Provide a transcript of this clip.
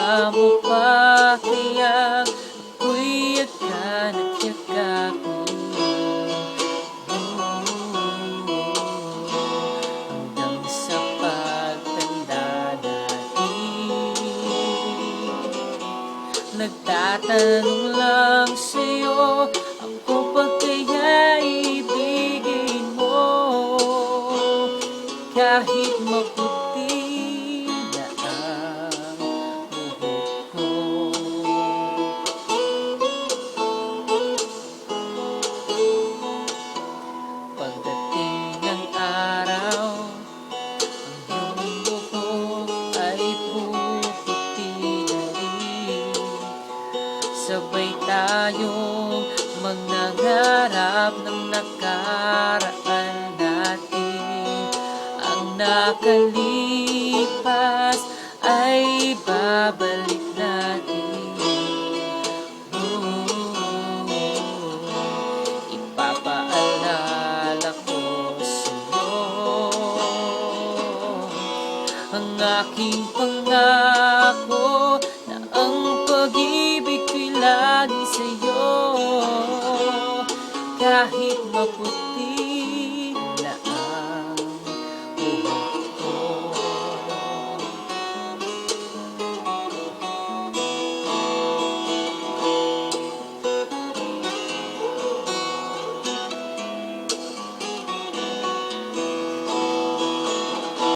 mukha mo pa, kaya ako'y yakan at yakapin hanggang sa pagtanda natin. Nagtatanong lang sa'yo, ako pa kaya ibigin mo kahit maputi na ang buhok ko. Pagdating ng araw, ang iyong buhok ay puputi na rin. Sabay tayong mangangarap ng nakaraan natin. Ang nakalipas ay babalik natin. Ipapaalala ko sa'yo ang aking pangako na ang pag-ibig ko'y lagi sa'yo kahit maputi